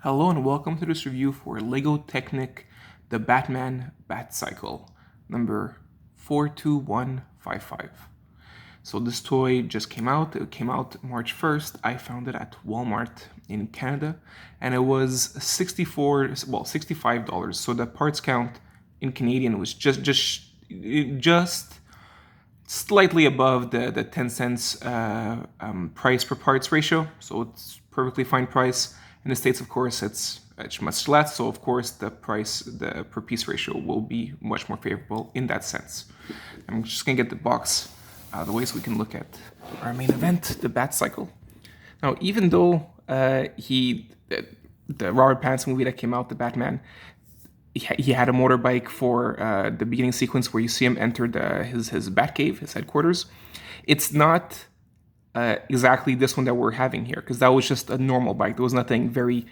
Hello and welcome to this review for Lego Technic, the Batman Batcycle, number 42155. So this toy just came out. It came out March 1st. I found it at Walmart in Canada, and it was $65. So the parts count in Canadian was just slightly above the 10 cents price per parts ratio. So it's perfectly fine price. In the States, of course, it's much less. So of course, the per piece ratio will be much more favorable in that sense. I'm just gonna get the box out of the way so we can look at our main event, the Batcycle. Now, even though the Robert Pattinson movie that came out, the Batman, he had a motorbike for the beginning sequence where you see him enter his Batcave, his headquarters. It's not exactly this one that we're having here, because that was just a normal bike. There was nothing very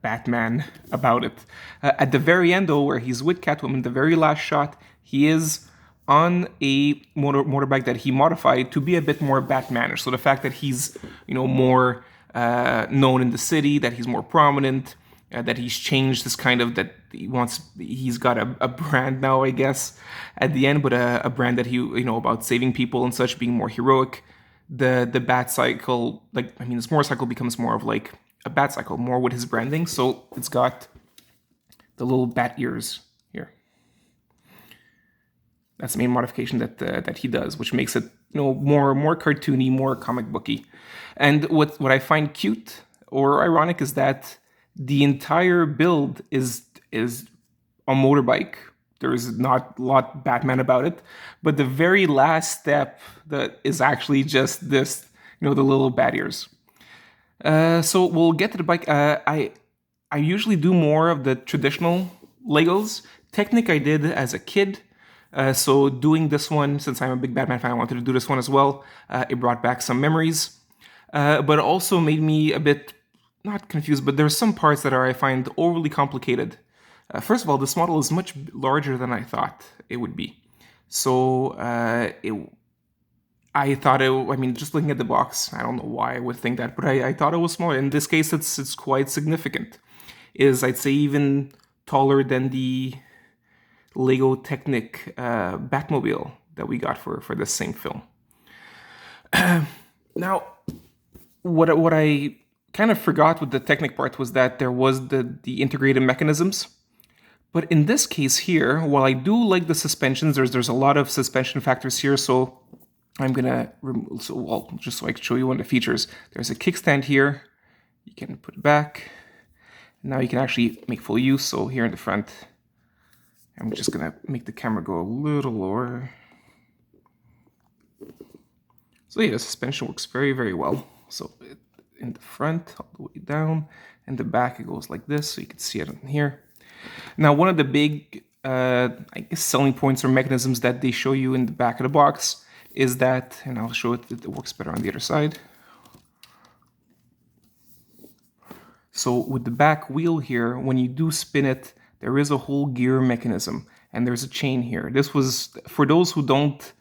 Batman about it. At the very end, though, where he's with Catwoman, the very last shot, he is on a motorbike that he modified to be a bit more Batmanish. So the fact that he's more known in the city, that he's more prominent, that he's changed this kind of that he's got a brand now, I guess, at the end, but a brand that about saving people and such, being more heroic. The Batcycle, this motorcycle becomes more of like a Batcycle, more with his branding. So it's got the little bat ears here. That's the main modification that he does, which makes it more cartoony, more comic booky. And what I find cute or ironic is that the entire build is a motorbike. There's not a lot Batman about it, but the very last step that is actually just this, the little bat ears. So we'll get to the bike. I usually do more of the traditional Legos. Technic I did as a kid. So doing this one, since I'm a big Batman fan, I wanted to do this one as well. It brought back some memories, but it also made me a bit, not confused, but there's some parts that I find overly complicated. First of all, this model is much larger than I thought it would be. So I thought just looking at the box, I don't know why I would think that, but I thought it was smaller. In this case, it's quite significant. I'd say even taller than the Lego Technic Batmobile that we got for this same film. Now, what I kind of forgot with the Technic part was that there was the integrated mechanisms. But in this case here, while I do like the suspensions, there's a lot of suspension factors here, so I'm gonna remove, just so I can show you one of the features. There's a kickstand here. You can put it back. Now you can actually make full use. So here in the front, I'm just gonna make the camera go a little lower. So yeah, the suspension works very, very well. So in the front, all the way down, and the back, it goes like this, so you can see it in here. Now, one of the big, selling points or mechanisms that they show you in the back of the box is that, and I'll show it works better on the other side. So with the back wheel here, when you do spin it, there is a whole gear mechanism, and there's a chain here. This was, for those who don't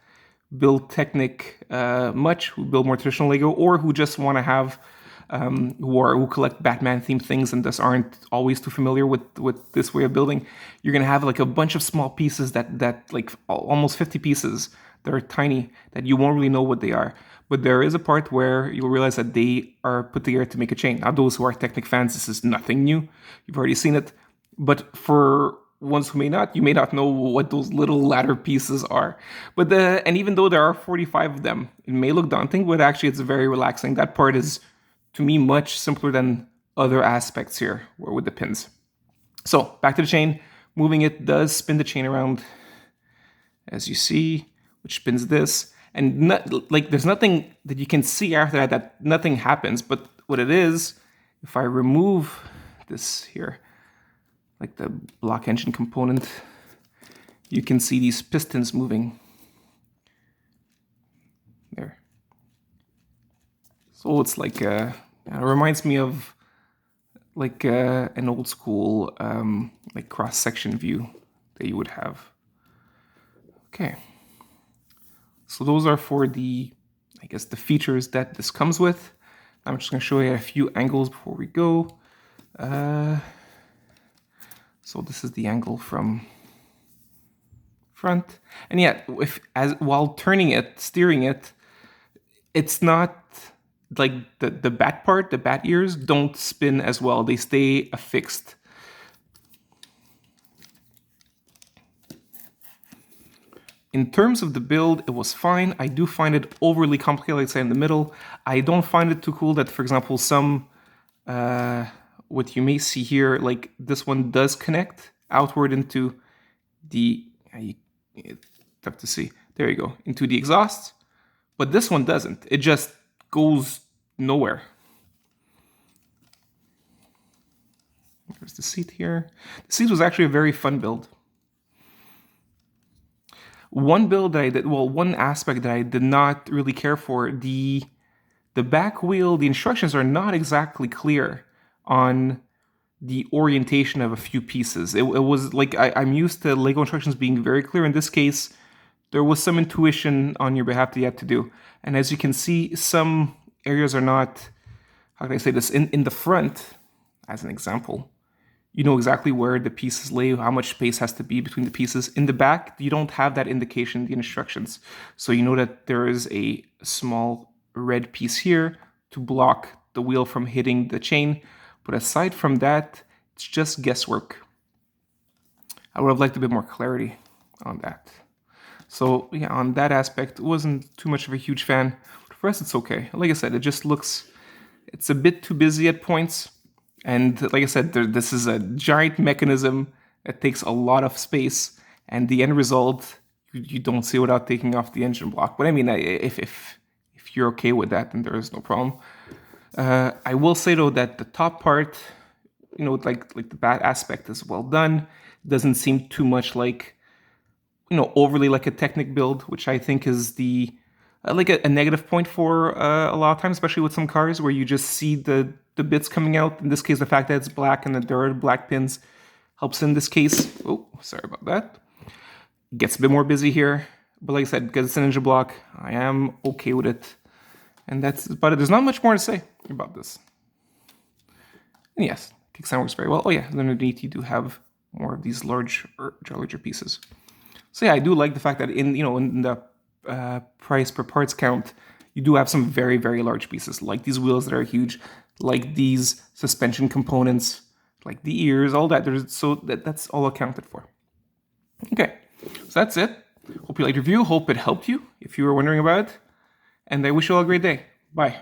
build Technic much, who build more traditional Lego, or who just want to have who collect Batman themed things and thus aren't always too familiar with this way of building, you're gonna have like a bunch of small pieces that like almost 50 pieces that are tiny that you won't really know what they are. But there is a part where you'll realize that they are put together to make a chain. Now, those who are Technic fans, this is nothing new. You've already seen it. But for ones who you may not know what those little ladder pieces are. But and even though there are 45 of them, it may look daunting, but actually it's very relaxing. That part is, to me, much simpler than other aspects here with the pins. So back to the chain. Moving it does spin the chain around, as you see, which spins this. And there's nothing that you can see after that nothing happens. But what it is, if I remove this here, like the block engine component, you can see these pistons moving. There. So it's like, it reminds me of like an old school like cross-section view that you would have. Okay. So those are for the features that this comes with. I'm just going to show you a few angles before we go. So this is the angle from front. And yeah, while turning it, steering it, it's not like the bat part, the bat ears don't spin as well. They stay affixed. In terms of the build, it was fine. I do find it overly complicated, like I say, in the middle. I don't find it too cool that, for example, what you may see here, like this one does connect outward into the, you have to see, there you go, into the exhaust, but this one doesn't. It just goes nowhere. There's the seat here. The seat was actually a very fun build. One build that I did, well, one aspect that I did not really care for, the back wheel, the instructions are not exactly clear on the orientation of a few pieces. It was like, I'm used to Lego instructions being very clear. In this case, there was some intuition on your behalf that you had to do. And as you can see, some areas are not, how can I say this, in the front, as an example, you know exactly where the pieces lay, how much space has to be between the pieces. In the back, you don't have that indication in the instructions. So you know that there is a small red piece here to block the wheel from hitting the chain. But aside from that, it's just guesswork. I would have liked a bit more clarity on that. So yeah, on that aspect, wasn't too much of a huge fan. But for us, it's okay. Like I said, it just looks, it's a bit too busy at points. And like I said, this is a giant mechanism that takes a lot of space. And the end result, you don't see without taking off the engine block. But I mean, if you're okay with that, then there is no problem. I will say though that the top part, you know, like the bat aspect is well done. It doesn't seem too much like, you know, overly like a Technic build, which I think is the like a negative point for a lot of times, especially with some cars where you just see the bits coming out. In this case, the fact that it's black and that there are black pins helps in this case. Oh, sorry about that. Gets a bit more busy here, but like I said, because it's an engine block, I am okay with it. And that's about it. There's not much more to say about this. And yes, kickstand works very well. Oh yeah, and underneath you do have more of these larger pieces. So yeah, I do like the fact that in the price per parts count, you do have some very, very large pieces, like these wheels that are huge, like these suspension components, like the ears, all that. So that's all accounted for. Okay, so that's it. Hope you liked the review. Hope it helped you if you were wondering about it. And I wish you all a great day. Bye.